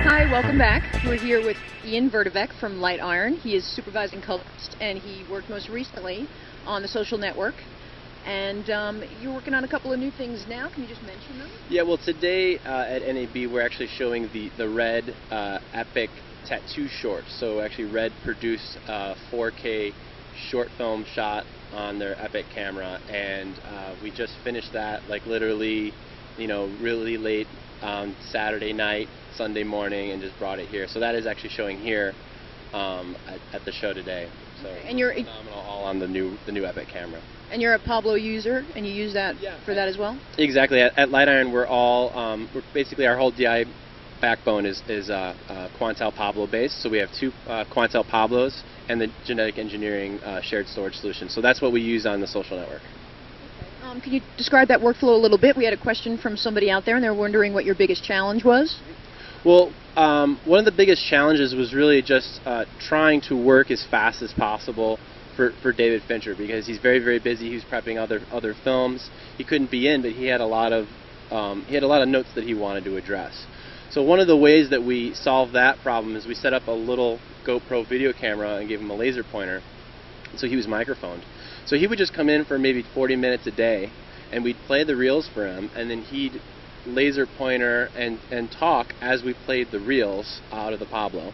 Hi, welcome back. We're here with Ian Vertovec from Lightiron. He is supervising colorist, and he worked most recently on the social network. And you're working on a couple of new things now. Can you just mention them? Yeah, well, today at NAB we're actually showing the Red Epic tattoo short. So actually Red produced a 4K short film shot on their Epic camera, and we just finished that, like literally, really late on Saturday night, Sunday morning, and just brought it here. So that is actually showing here at the show today. So and you're phenomenal, all on the new Epic camera. And you're a Pablo user, and you use that for that as well? Exactly. At Lightiron, we're all we're basically, our whole DI backbone is Quantel Pablo based. So we have two Quantel Pablos and the genetic engineering shared storage solution. So that's what we use on the social network. Can you describe that workflow a little bit? We had a question from somebody out there, and they're wondering what your biggest challenge was. Well, one of the biggest challenges was really just trying to work as fast as possible for David Fincher, because he's very, very busy. He was prepping other films. He couldn't be in, but he had a lot of notes that he wanted to address. So one of the ways that we solved that problem is we set up a little GoPro video camera and gave him a laser pointer, so he was microphoned. So he would just come in for maybe 40 minutes a day, and we'd play the reels for him, and then he'd laser pointer and talk as we played the reels out of the Pablo.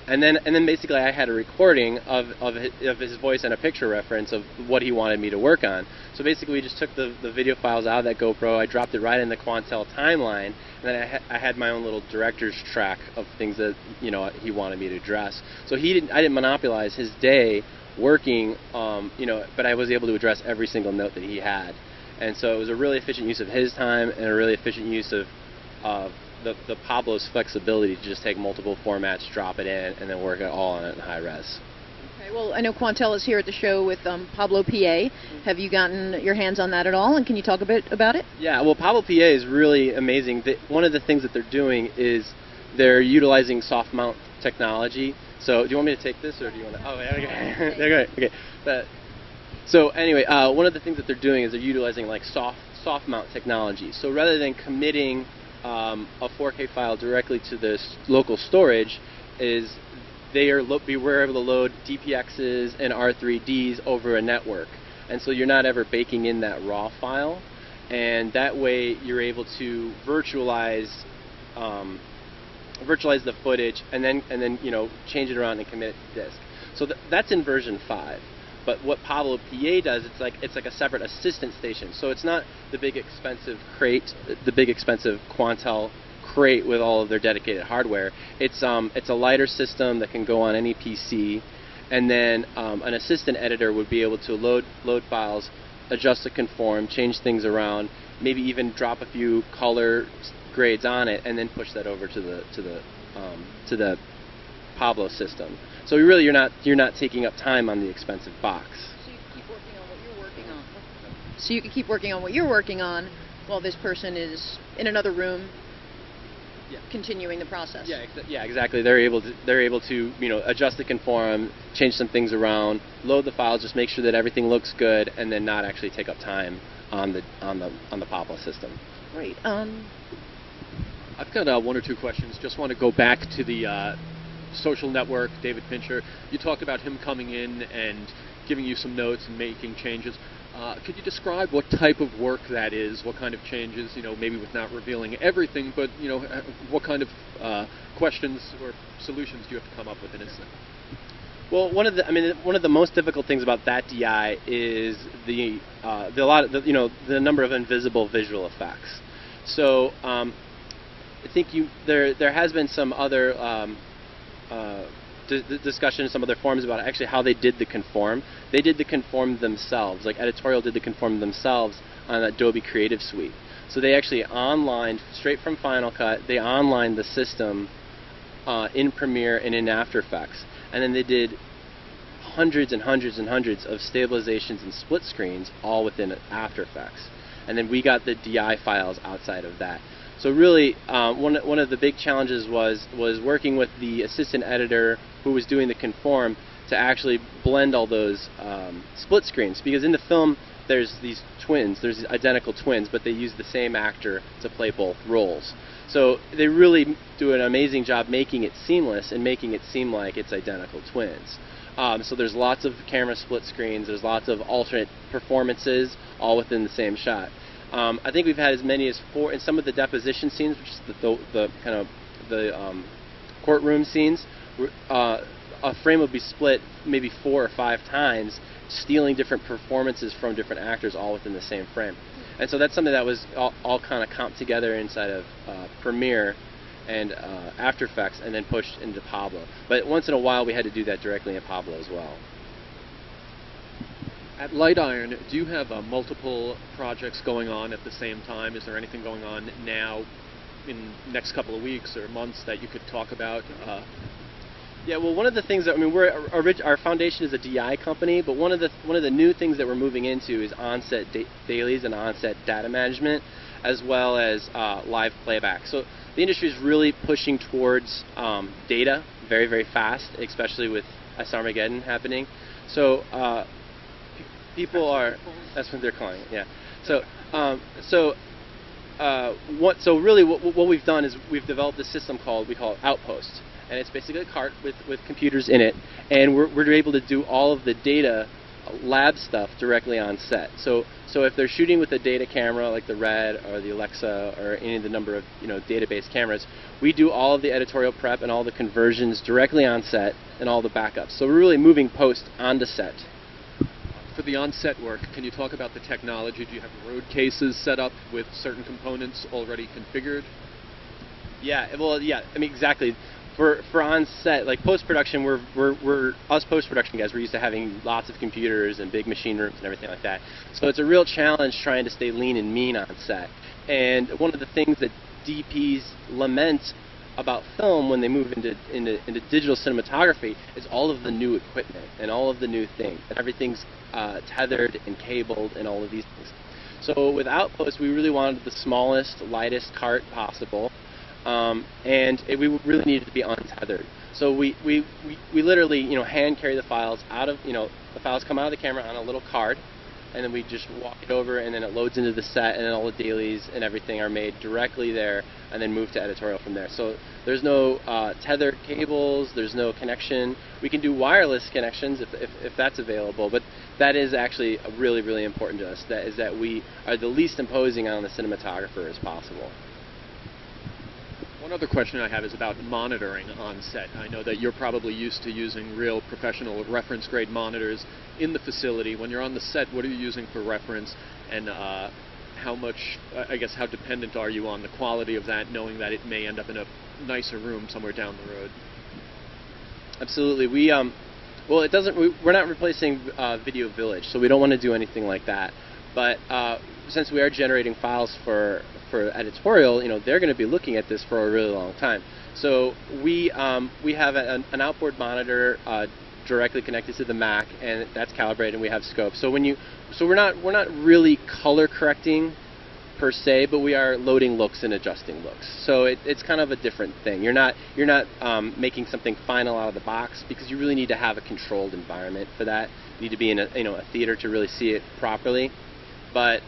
And then basically I had a recording of his voice and a picture reference of what he wanted me to work on. So basically we just took the video files out of that GoPro, I dropped it right in the Quantel timeline, and then I had my own little director's track of things that he wanted me to address. So I didn't monopolize his day working, but I was able to address every single note that he had. And so it was a really efficient use of his time and a really efficient use of the Pablo's flexibility to just take multiple formats, drop it in, and then work it all on it in high res. Okay, well, I know Quantel is here at the show with Pablo PA. Have you gotten your hands on that at all, and can you talk a bit about it? Yeah, well, Pablo PA is really amazing. One of the things that they're doing is they're utilizing soft mount technology. So do you want me to take this, or do you want to? Oh, okay. Okay. So anyway, one of the things that they're doing is they're utilizing like soft mount technology. So rather than committing a 4K file directly to this local storage, is we were able to load DPXs and R3Ds over a network, and so you're not ever baking in that raw file, and that way you're able to virtualize the footage and then change it around and commit it to disk. So that's in version 5. But what Pablo PA does, it's like a separate assistant station. So it's not the big expensive crate, the big expensive Quantel crate with all of their dedicated hardware. It's a lighter system that can go on any PC, and then an assistant editor would be able to load files, adjust to conform, change things around, maybe even drop a few color grades on it, and then push that over to the Pablo system. So really, you're not taking up time on the expensive box. So you can keep working on what you're working on. So you can keep working on what you're working on while this person is in another room, continuing the process. Yeah, exactly. They're able to adjust the conform, change some things around, load the files, just make sure that everything looks good, and then not actually take up time on the Pablo system. Great. I've got one or two questions. Just want to go back to the social network, David Fincher. You talked about him coming in and giving you some notes and making changes. Could you describe what type of work that is? What kind of changes? Maybe with not revealing everything, but what kind of questions or solutions do you have to come up with in this thing? Well, one of the most difficult things about that DI is the number of invisible visual effects. So I think there has been some other discussion in some other forums about actually how they did the conform. They did the conform themselves, like Editorial did the conform themselves on Adobe Creative Suite. So they actually onlined, straight from Final Cut, they onlined the system in Premiere and in After Effects. And then they did hundreds and hundreds and hundreds of stabilizations and split screens all within After Effects. And then we got the DI files outside of that. So really, one of the big challenges was working with the assistant editor who was doing the conform to actually blend all those split screens. Because in the film, there's these twins, there's identical twins, but they use the same actor to play both roles. So they really do an amazing job making it seamless and making it seem like it's identical twins. So there's lots of camera split screens, there's lots of alternate performances, all within the same shot. I think we've had as many as 4 in some of the deposition scenes, which is the kind of the courtroom scenes. A frame would be split maybe 4 or 5 times, stealing different performances from different actors all within the same frame. And so that's something that was all kind of comped together inside of Premiere and After Effects, and then pushed into Pablo. But once in a while we had to do that directly in Pablo as well. At Lightiron, do you have multiple projects going on at the same time? Is there anything going on now in the next couple of weeks or months that you could talk about? Yeah, well, one of the things that, I mean, our foundation is a DI company, but one of the new things that we're moving into is on-set dailies and on-set data management, as well as live playback. So the industry is really pushing towards data very, very fast, especially with Armageddon happening. So people are, that's what they're calling it, yeah. So really what we've done is we've developed a system we call it Outpost. And it's basically a cart with computers in it, and we're able to do all of the data lab stuff directly on set. So if they're shooting with a data camera like the Red or the Alexa or any of the number of database cameras, we do all of the editorial prep and all the conversions directly on set and all the backups. So we're really moving post onto set. For the on-set work, can you talk about the technology? Do you have road cases set up with certain components already configured? Yeah, well, yeah, I mean, exactly. For on-set, like post-production, we're us post-production guys, we're used to having lots of computers and big machine rooms and everything like that. So it's a real challenge trying to stay lean and mean on set. And one of the things that DPs lament about film when they move into digital cinematography is all of the new equipment and all of the new things. And everything's tethered and cabled and all of these things. So with Outpost, we really wanted the smallest, lightest cart possible. And we really needed to be untethered. So we literally hand carry the files out of the files come out of the camera on a little card, and then we just walk it over, and then it loads into the set, and then all the dailies and everything are made directly there, and then moved to editorial from there. So there's no tethered cables, there's no connection. We can do wireless connections if that's available, but that is actually really, really important to us. That we are the least imposing on the cinematographer as possible. One other question I have is about monitoring on set. I know that you're probably used to using real professional reference-grade monitors in the facility. When you're on the set, what are you using for reference, and how much, I guess, how dependent are you on the quality of that, knowing that it may end up in a nicer room somewhere down the road? Absolutely. Well, it doesn't. We're not replacing Video Village, so we don't want to do anything like that. But since we are generating files for editorial, they're going to be looking at this for a really long time. So we have an outboard monitor directly connected to the Mac, and that's calibrated, and we have scope. So we're not really color correcting per se, but we are loading looks and adjusting looks. So it's kind of a different thing. You're not making something final out of the box, because you really need to have a controlled environment for that. You need to be in a theater to really see it properly. But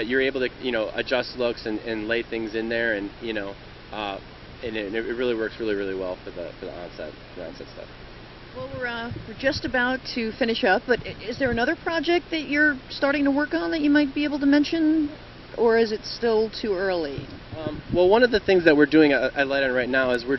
you're able to adjust looks and lay things in there, and and it really works really well for the onset stuff. Well, we're just about to finish up, but is there another project that you're starting to work on that you might be able to mention, or is it still too early? Well, one of the things that we're doing at Lightiron right now is we're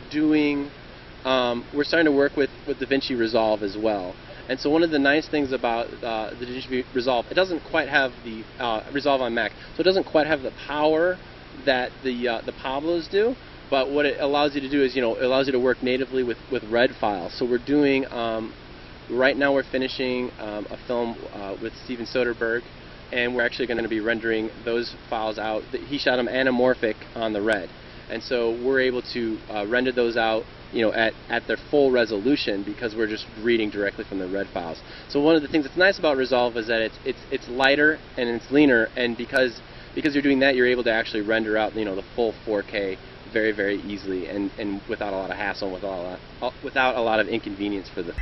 starting to work with DaVinci Resolve as well. And so one of the nice things about the DaVinci Resolve, it doesn't quite have the Resolve on Mac, so it doesn't quite have the power that the Pablos do. But what it allows you to do is, it allows you to work natively with Red files. So we're doing, right now we're finishing a film with Steven Soderbergh, and we're actually going to be rendering those files out. He shot them anamorphic on the Red. And so we're able to render those out, at their full resolution, because we're just reading directly from the Red files. So one of the things that's nice about Resolve is that it's lighter and it's leaner, and because you're doing that, you're able to actually render out the full 4K very easily, and without a lot of hassle, without a lot of inconvenience for the